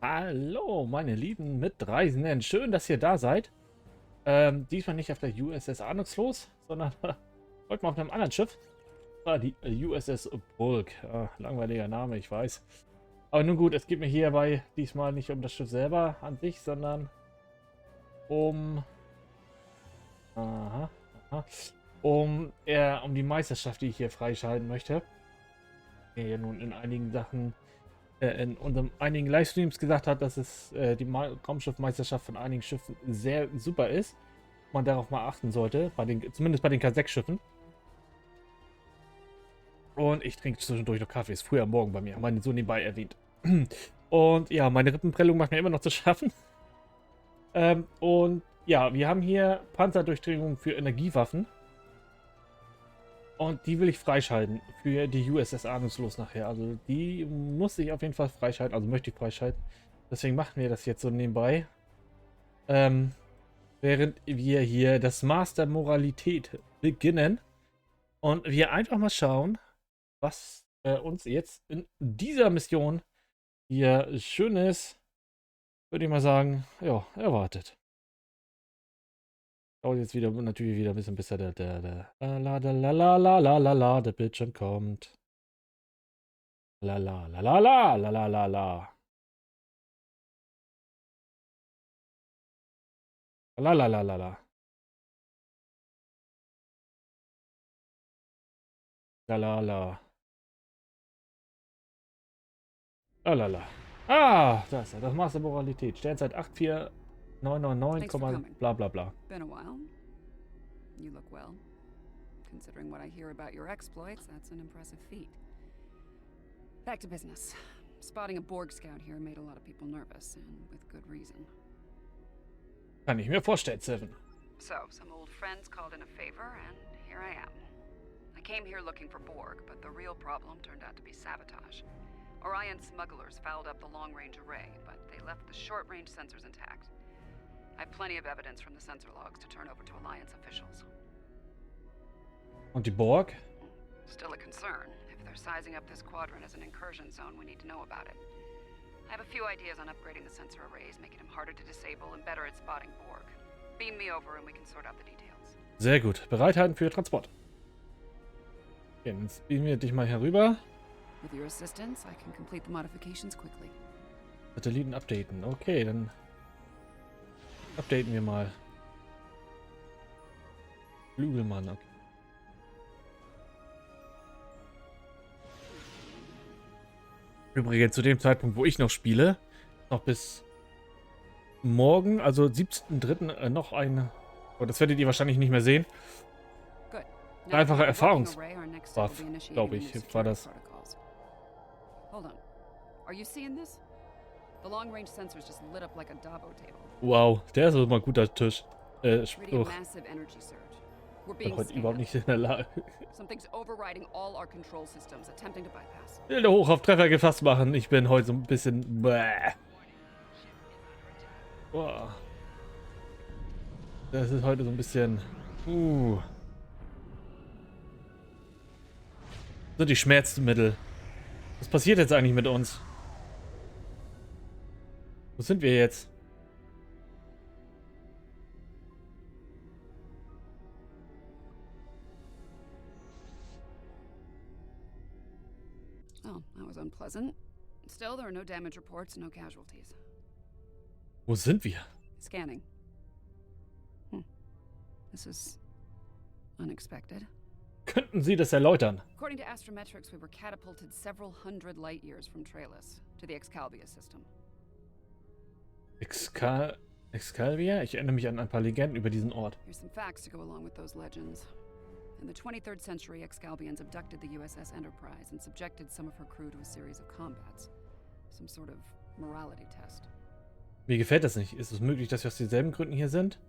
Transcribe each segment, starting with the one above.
Hallo, meine lieben Mitreisenden. Schön, dass ihr da seid. Diesmal nicht auf der USS Ahnungslos, sondern heute mal auf einem anderen Schiff. Ah, die USS Bulk. Ah, langweiliger Name, ich weiß. Aber nun gut, es geht mir hierbei diesmal nicht um das Schiff selber an sich, sondern um... Aha, aha. Um die Meisterschaft, die ich hier freischalten möchte. Der ja nun in einigen Sachen in einigen Livestreams gesagt hat, dass es die Raumschiffmeisterschaft von einigen Schiffen sehr super ist. Man darauf mal achten sollte, zumindest bei den K6-Schiffen. Und ich trinke zwischendurch noch Kaffee. Ist früh am Morgen bei mir. Meine so nebenbei erwähnt. Und ja, meine Rippenprellung macht mir immer noch zu schaffen. Und ja, wir haben hier Panzerdurchdringung für Energiewaffen. Und die will ich freischalten für die USS Ahnungslos nachher. Also die muss ich auf jeden Fall freischalten. Also möchte ich freischalten. Deswegen machen wir das jetzt so nebenbei. Während wir hier das Master Moralität beginnen. Und wir einfach mal schauen, was uns jetzt in dieser Mission hier Schönes, würde ich mal sagen, ja, erwartet. Dauert jetzt wieder natürlich wieder ein bisschen, bis der der Bildschirm kommt. La la la la la la la la la. La la la la la. La la la. La la la. Ah, da ist er. Das Maß der Moralität. Sternzeit 84999, bla bla bla. Been a while. You look well. Considering what I hear about your exploits, that's an impressive feat. Back to business. Spotting a Borg scout here made a lot of people nervous, and with good reason. Kann ich mir vorstellen, Seven. So, some old friends called in a favor, and here I am. I came here looking for Borg, but the real problem turned out to be sabotage. Orion smugglers fouled up the long-range array, but they left the short-range sensors intact. I have plenty of evidence from the sensor logs to turn over to Alliance officials. Und die Borg? Still a concern. If they're sizing up this quadrant as an incursion zone, we need to know about it. I have a few ideas on upgrading the sensor arrays, making them harder to disable and better at spotting Borg. Beam me over and we can sort out the details. Sehr gut. Bereithalten für Transport. Okay, dann beamen wir dich mal herüber. With your assistance, I can complete the modifications quickly. Satelliten updaten. Okay, dann updaten wir mal. Flügelmann, okay. Übrigens, zu dem Zeitpunkt, wo ich noch spiele, noch bis morgen, also 17.03. Noch eine. Oh, das werdet ihr wahrscheinlich nicht mehr sehen. Einfache Erfahrungsbuff, glaube ich, war das. Wow, der ist mal ein guter Tisch. Spruch. Ich bin heute überhaupt nicht in der Lage. Bilder hoch auf Treffer gefasst machen. Ich bin heute so ein bisschen... Boah. Das ist heute so ein bisschen... Das sind die Schmerzmittel. Was passiert jetzt eigentlich mit uns? Wo sind wir jetzt? Oh, that was unpleasant. Still, there are no damage reports, no casualties. Wo sind wir? Scanning. This is unexpected. Könnten Sie das erläutern? According to astrometrics, we were catapulted several hundred light years from Trailus to the Excalbia system. Excalbia? Ich erinnere mich an ein paar Legenden über diesen Ort. Here's some facts to go along with those legends. In the 23rd century, Excalbians abducted the USS Enterprise and subjected some of her crew to a series of combats. Some sort of morality test. Mir gefällt das nicht. Ist es möglich, dass wir aus denselben Gründen hier sind?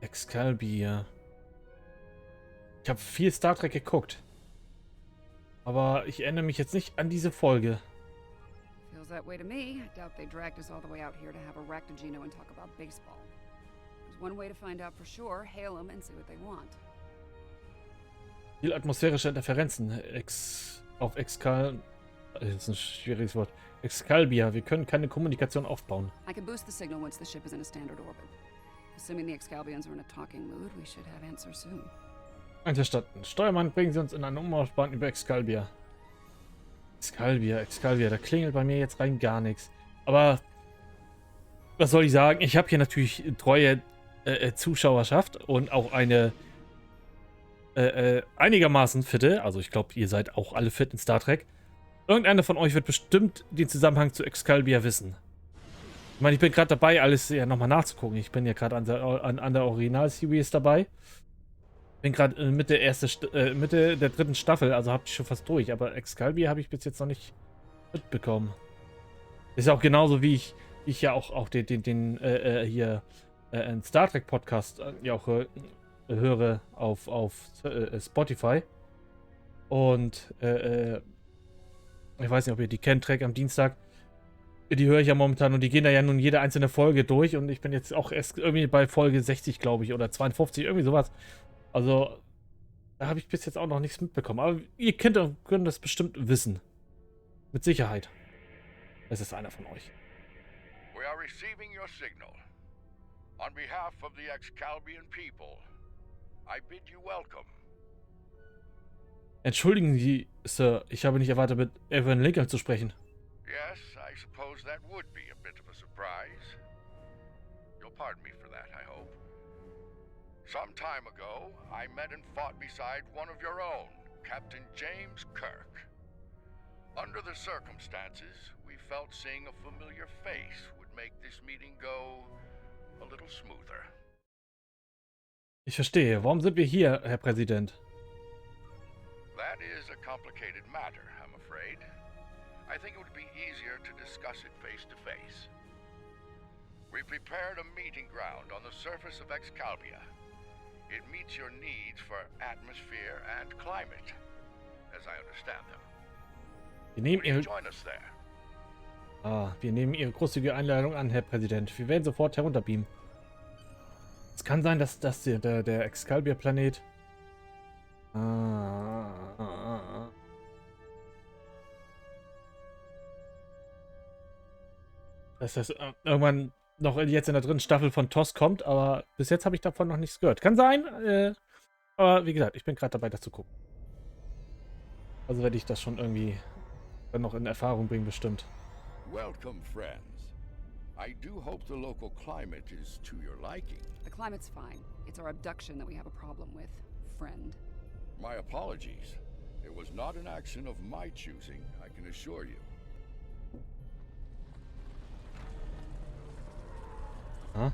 Excalbia. Ich habe viel Star Trek geguckt. Aber ich erinnere mich jetzt nicht an diese Folge. Feels that way to me. I doubt they dragged us all the way out here to have a Ractogino and talk about baseball. There's one way to find out for sure. Hail them and see what they want. Viel atmosphärische Interferenzen auf Das ist ein schwieriges Wort. Excalbia. Wir können keine Kommunikation aufbauen. I can boost the signal once the ship is in a standard orbit. Assuming the Excalbians are in a talking mood, we should have answers soon. Einverstanden. Steuermann, bringen Sie uns in eine Umlaufbahn über Excalbia. Excalbia. Da klingelt bei mir jetzt rein gar nichts. Aber was soll ich sagen? Ich habe hier natürlich treue Zuschauerschaft und auch eine einigermaßen fitte. Also ich glaube, ihr seid auch alle fit in Star Trek. Irgendeiner von euch wird bestimmt den Zusammenhang zu Excalbia wissen. Ich meine, ich bin gerade dabei, alles ja nochmal nachzugucken. Ich bin ja gerade an der Original-Series dabei. Bin gerade Mitte der dritten Staffel, also habe ich schon fast durch. Aber Excalibur habe ich bis jetzt noch nicht mitbekommen. Ist ja auch genauso, wie ich ja auch den Star Trek Podcast ja auch höre auf Spotify. Und ich weiß nicht, ob ihr die kennt, Trek am Dienstag. Die höre ich ja momentan und die gehen da ja nun jede einzelne Folge durch. Und ich bin jetzt auch erst irgendwie bei Folge 60, glaube ich, oder 52, irgendwie sowas. Also, da habe ich bis jetzt auch noch nichts mitbekommen. Aber ihr könnt das bestimmt wissen. Mit Sicherheit. Es ist einer von euch. We are receiving your signal. On behalf of the Excalbian people, I bid you welcome. Entschuldigen Sie, Sir, ich habe nicht erwartet, mit Abraham Lincoln zu sprechen. Yes, I suppose that would be a bit of a surprise. You'll pardon me for that, I hope. Some time ago, I met and fought beside one of your own, Captain James Kirk. Under the circumstances, we felt seeing a familiar face would make this meeting go a little smoother. Ich verstehe. Warum sind wir hier, Herr Präsident? That is a complicated matter, I'm afraid. I think it would be easier to discuss it face to face. We prepared a meeting ground on the surface of Excalbia. It meets your needs for atmosphere and climate, as I understand them. Wir nehmen Ihre großzügige Einladung an, Herr Präsident. Wir werden sofort herunterbeamen. Es kann sein, dass der Excalibur-Planet... dass das irgendwann noch jetzt in der dritten Staffel von TOS kommt, aber bis jetzt habe ich davon noch nichts gehört. Kann sein, aber wie gesagt, ich bin gerade dabei, das zu gucken. Also werde ich das schon irgendwie dann noch in Erfahrung bringen, bestimmt. Welcome, friends. I do hope the local climate is to your liking. The climate's fine. It's our abduction that we have a problem with, friend. My apologies. It was not an action of my choosing, I can assure you. Huh?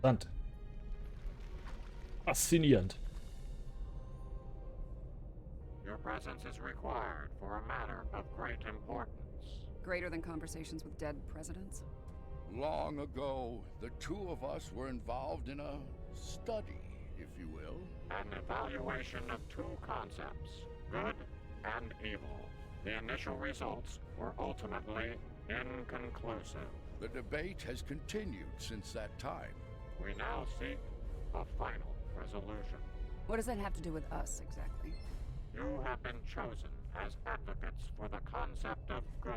Interessant. Faszinierend. Your presence is required for a matter of great importance. Greater than conversations with dead presidents? Long ago, the two of us were involved in a study, if you will. An evaluation of two concepts, good and evil. The initial results were ultimately inconclusive. The debate has continued since that time. We now seek a final resolution. What does that have to do with us, exactly? You have been chosen as advocates for the concept of good.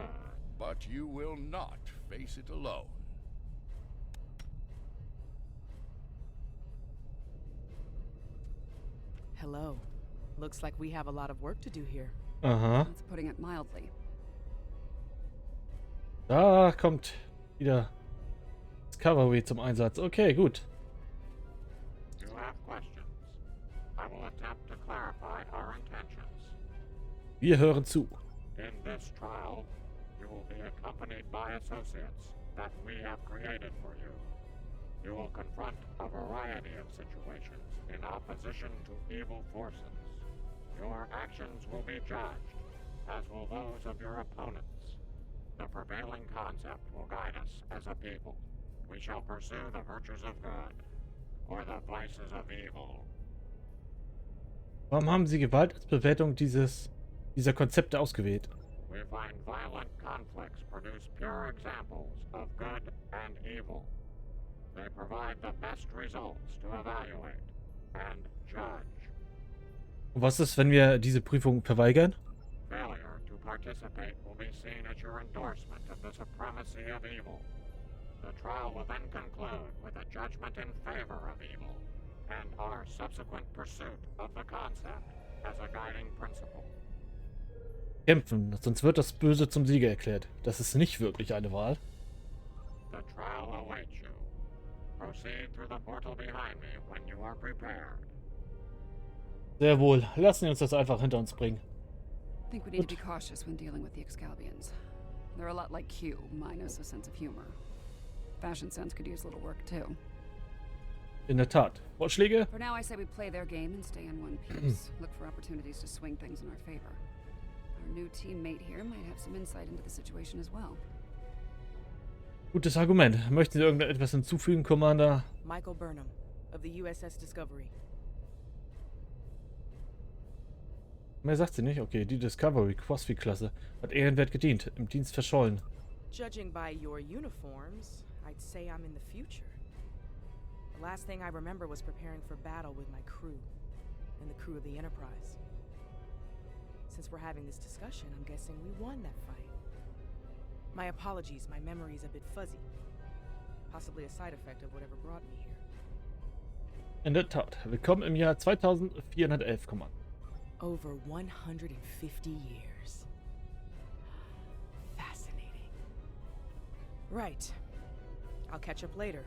But you will not face it alone. Hello. Looks like we have a lot of work to do here. Aha. That's putting it mildly. Da kommt wieder das Cavalry zum Einsatz. Okay, gut. You have questions. I will attempt to clarify our intentions. Wir hören zu. In this trial, you will be accompanied by associates that we have created for you. You will confront a variety of situations in opposition to evil forces. Your actions will be judged, as will those of your opponents. The prevailing concept will guide us as a people. We shall pursue the virtues of good, or the vices of evil. Warum haben Sie Gewalt als Bewertung dieser Konzepte ausgewählt? We find violent conflicts produce pure examples of good and evil. They provide the best results to evaluate and judge. Und was ist, wenn wir diese Prüfung verweigern? Failure to participate will be seen as your endorsement of the supremacy of evil. The trial will then conclude with a judgment in favor of evil and our subsequent pursuit of the concept as a guiding principle. Kämpfen, sonst wird das Böse zum Sieger erklärt. Das ist nicht wirklich eine Wahl. The trial awaits you. Proceed through the portal behind me when you are prepared. Sehr wohl. Lassen wir uns das einfach hinter uns bringen. I think we need to be cautious when dealing with the Excalbians. They're a lot like Q, minus a sense of humor. Fashion sense could use a little work too. In der Tat. Vorschläge? For now, I say we play their game and stay in one piece. Look for opportunities to swing things in our favor. Our new teammate here might have some insight into the situation as well. Gutes Argument. Möchten Sie irgendetwas hinzufügen, Commander? Michael Burnham, of the USS Discovery. Mehr sagt sie nicht. Okay, die Discovery, Crossfit-Klasse. Hat Ehrenwert gedient. Im Dienst verschollen. Judging by your uniforms, I'd say I'm in the future. The last thing I remember was preparing for battle with my crew, and the crew of the Enterprise. Since we're having this discussion, I'm guessing we won that fight. My apologies, my memory's a bit fuzzy. Possibly a side effect of whatever brought me here. In der Tat. Willkommen im Jahr 2411, Kommando. Over 150 years. Fascinating. Right. I'll catch up later.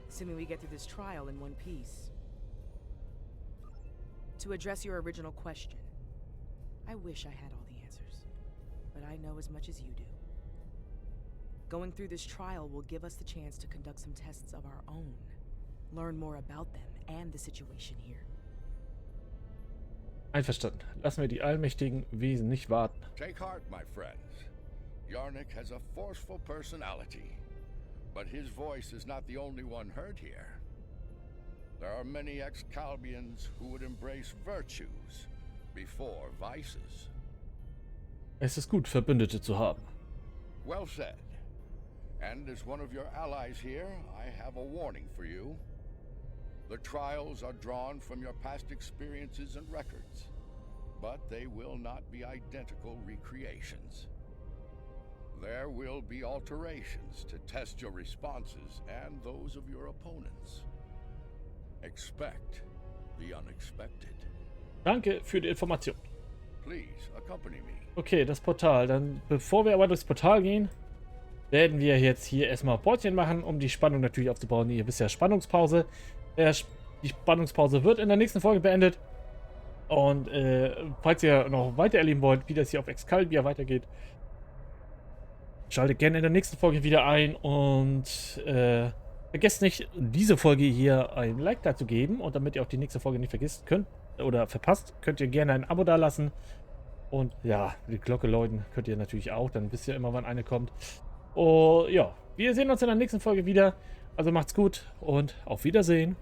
Assuming we get through this trial in one piece. To address your original question, I wish I had all the answers, but I know as much as you do. Going through this trial will give us the chance to conduct some tests of our own, learn more about them and the situation here. Einverstanden. Lassen wir die allmächtigen Wesen nicht warten. Take heart, my friends. Yarnik has a forceful personality, but his voice is not the only one heard here. There are many Excalbians who would embrace virtues before vices. Es ist gut, Verbündete zu haben. Well said. And as one of your allies here, I have a warning for you. The trials are drawn from your past experiences and records, but they will not be identical recreations. There will be alterations to test your responses and those of your opponents. Expect the unexpected. Danke für die Information. Please accompany me. Okay, das Portal. Dann, bevor wir aber durchs Portal gehen, werden wir jetzt hier erstmal Portchen machen, um die Spannung natürlich aufzubauen. Ihr wisst ja, Spannungspause. Die Spannungspause wird in der nächsten Folge beendet. Und falls ihr noch weiter erleben wollt, wie das hier auf Excalbia weitergeht, schaltet gerne in der nächsten Folge wieder ein. Und vergesst nicht, diese Folge hier ein Like dazu geben. Und damit ihr auch die nächste Folge nicht vergisst oder verpasst, könnt ihr gerne ein Abo dalassen. Und ja, die Glocke läuten könnt ihr natürlich auch. Dann wisst ihr immer, wann eine kommt. Und ja, wir sehen uns in der nächsten Folge wieder. Also macht's gut und auf Wiedersehen.